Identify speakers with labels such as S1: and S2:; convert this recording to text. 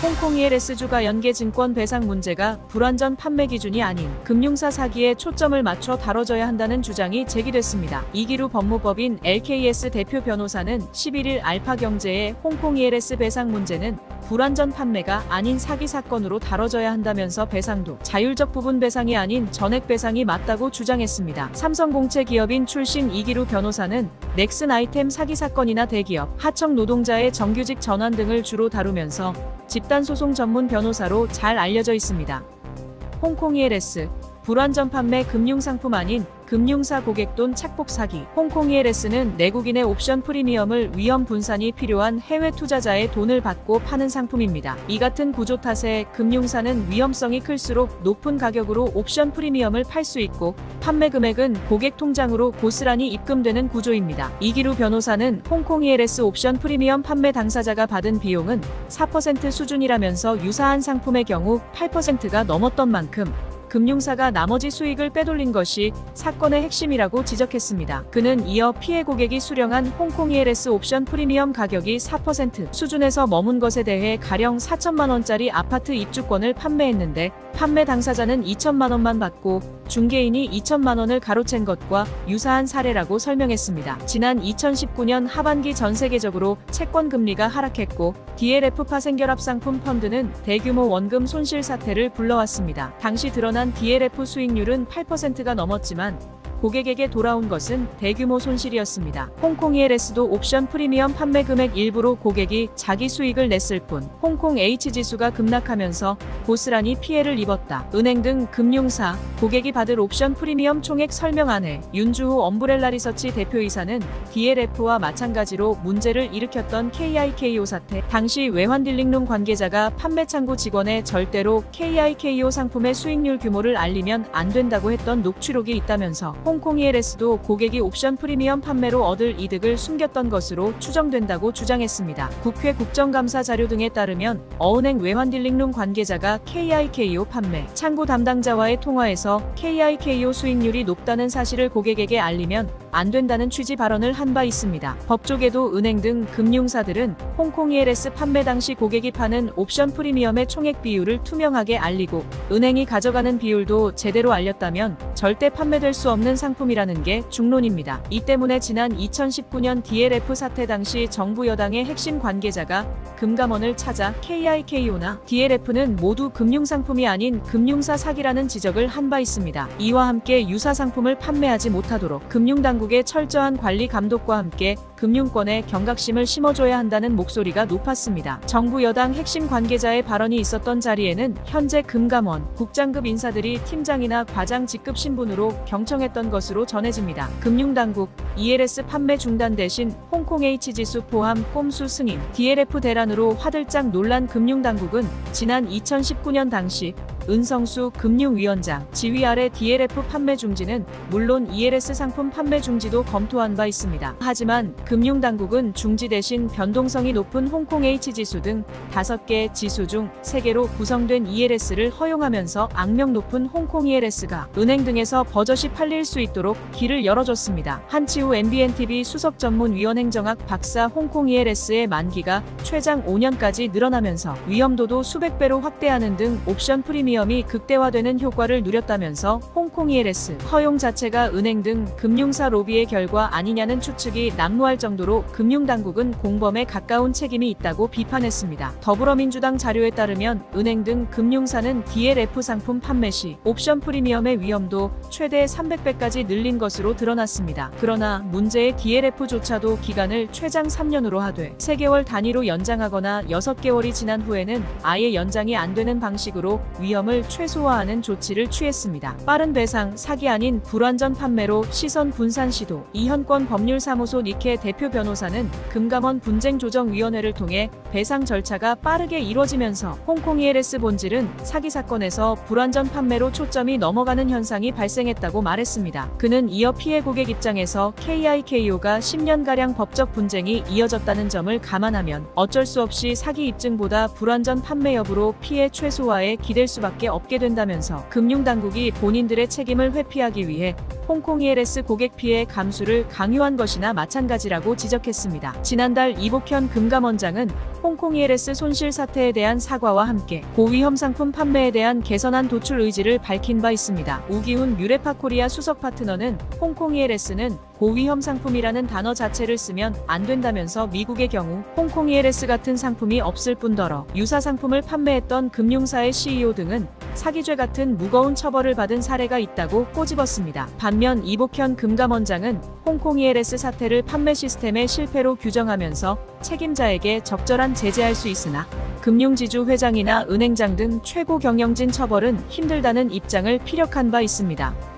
S1: 홍콩 ELS주가 연계증권 배상 문제가 불완전 판매 기준이 아닌 금융사 사기에 초점을 맞춰 다뤄져야 한다는 주장이 제기됐습니다. 이기루 법무법인 LKS 대표 변호사는 11일 알파경제의 홍콩 ELS 배상 문제는 불완전 판매가 아닌 사기 사건으로 다뤄져야 한다면서 배상도 자율적 부분 배상이 아닌 전액 배상이 맞다고 주장했습니다. 삼성 공채 기업인 출신 이기루 변호사는 넥슨 아이템 사기 사건이나 대기업, 하청 노동자의 정규직 전환 등을 주로 다루면서 집단소송 전문 변호사로 잘 알려져 있습니다. 홍콩 ELS 불완전 판매 금융상품 아닌 금융사 고객 돈 착복 사기. 홍콩 ELS는 내국인의 옵션 프리미엄을 위험 분산이 필요한 해외 투자자의 돈을 받고 파는 상품입니다. 이 같은 구조 탓에 금융사는 위험성이 클수록 높은 가격으로 옵션 프리미엄을 팔 수 있고 판매 금액은 고객 통장으로 고스란히 입금되는 구조입니다. 이기루 변호사는 홍콩 ELS 옵션 프리미엄 판매 당사자가 받은 비용은 4% 수준이라면서 유사한 상품의 경우 8%가 넘었던 만큼 금융사가 나머지 수익을 빼돌린 것이 사건의 핵심이라고 지적했습니다. 그는 이어 피해 고객이 수령한 홍콩 ELS 옵션 프리미엄 가격이 4% 수준에서 머문 것에 대해 가령 4천만 원짜리 아파트 입주권을 판매했는데 판매 당사자는 2천만 원만 받고 중개인이 2천만 원을 가로챈 것과 유사한 사례라고 설명했습니다. 지난 2019년 하반기 전 세계적으로 채권 금리가 하락했고 DLF 파생결합 상품 펀드는 대규모 원금 손실 사태를 불러왔습니다. 당시 드러난 DLF 수익률은 8%가 넘었지만 고객에게 돌아온 것은 대규모 손실이었습니다. 홍콩 ELS도 옵션 프리미엄 판매 금액 일부로 고객이 자기 수익을 냈을 뿐 홍콩 H지수가 급락하면서 고스란히 피해를 입었다. 은행 등 금융사, 고객이 받을 옵션 프리미엄 총액 설명안에 윤주호 엄브렐라 리서치 대표이사는 DLF와 마찬가지로 문제를 일으켰던 KIKO 사태, 당시 외환딜링룸 관계자가 판매 창구 직원에 절대로 KIKO 상품의 수익률 규모를 알리면 안 된다고 했던 녹취록이 있다면서 홍콩 ELS도 고객이 옵션 프리미엄 판매로 얻을 이득을 숨겼던 것으로 추정된다고 주장했습니다. 국회 국정감사 자료 등에 따르면 어은행 외환딜링룸 관계자가 KIKO 판매 창구 담당자와의 통화에서 KIKO 수익률이 높다는 사실을 고객에게 알리면 안 된다는 취지 발언을 한 바 있습니다. 법조계도 은행 등 금융사들은 홍콩 ELS 판매 당시 고객이 파는 옵션 프리미엄의 총액 비율을 투명하게 알리고 은행이 가져가는 비율도 제대로 알렸다면 절대 판매될 수 없는 상품이라는 게 중론입니다. 이 때문에 지난 2019년 DLF 사태 당시 정부 여당의 핵심 관계자가 금감원을 찾아 KIKO나 DLF는 모두 금융상품이 아닌 금융사 사기라는 지적을 한 바 있습니다. 이와 함께 유사 상품을 판매하지 못하도록 금융당국의 철저한 관리 감독과 함께 금융권에 경각심을 심어줘야 한다는 목소리가 높았습니다. 정부 여당 핵심 관계자의 발언이 있었던 자리에는 현재 금감원, 국장급 인사들이 팀장이나 과장 직급 신분으로 경청했던 것으로 전해집니다. 금융당국, ELS 판매 중단 대신 홍콩 H지수 포함 꼼수 승인, DLF 대란으로 화들짝 놀란 금융당국은 지난 2019년 당시 은성수 금융위원장 지휘 아래 DLF 판매 중지는 물론 ELS 상품 판매 중지도 검토한 바 있습니다. 하지만 금융당국은 중지 대신 변동성이 높은 홍콩 H지수 등 5개 지수 중 3개로 구성된 ELS를 허용하면서 악명 높은 홍콩 ELS가 은행 등에서 버젓이 팔릴 수 있도록 길을 열어줬습니다. 한치우 MBNTV 수석 전문 위원 행정학 박사 홍콩 ELS의 만기가 최장 5년까지 늘어나면서 위험도도 수백 배로 확대하는 등 옵션 프리미엄이 극대화되는 효과를 누렸다면서 홍콩 ELS 허용 자체가 은행 등 금융사 로비의 결과 아니냐는 추측이 난무할 정도로 금융당국은 공범에 가까운 책임이 있다고 비판했습니다. 더불어민주당 자료에 따르면 은행 등 금융사는 DLF 상품 판매 시 옵션 프리미엄의 위험도 최대 300배까지 늘린 것으로 드러났습니다. 그러나 문제의 DLF조차도 기간을 최장 3년으로 하되 3개월 단위로 연장하거나 6개월이 지난 후에는 아예 연장이 안 되는 방식으로 위험을 최소화하는 조치를 취했습니다. 빠른 배상, 사기 아닌 불완전 판매로 시선 분산 시도. 이현권 법률사무소 니케 대표 변호사는 금감원 분쟁조정위원회를 통해 배상 절차가 빠르게 이뤄지면서 홍콩 ELS 본질은 사기 사건에서 불완전 판매로 초점이 넘어가는 현상이 발생했다고 말했습니다. 그는 이어 피해 고객 입장에서 KIKO가 10년가량 법적 분쟁이 이어졌다는 점을 감안하면 어쩔 수 없이 사기 입증보다 불완전 판매 여부로 피해 최소화에 기댈 수밖에 수밖에 없게 된다면서 금융당국이 본인들의 책임을 회피하기 위해 홍콩 ELS 고객 피해 감수를 강요한 것이나 마찬가지라고 지적했습니다. 지난달 이복현 금감원장은 홍콩 ELS 손실 사태에 대한 사과와 함께 고위험 상품 판매에 대한 개선안 도출 의지를 밝힌 바 있습니다. 우기훈 유레파코리아 수석 파트너는 홍콩 ELS는 고위험 상품이라는 단어 자체를 쓰면 안 된다면서 미국의 경우 홍콩 ELS 같은 상품이 없을 뿐더러 유사 상품을 판매했던 금융사의 CEO 등은 사기죄 같은 무거운 처벌을 받은 사례가 있다고 꼬집었습니다. 반면 이복현 금감원장은 홍콩 ELS 사태를 판매 시스템의 실패로 규정하면서 책임자에게 적절한 제재할 수 있으나 금융지주 회장이나 은행장 등 최고 경영진 처벌은 힘들다는 입장을 피력한 바 있습니다.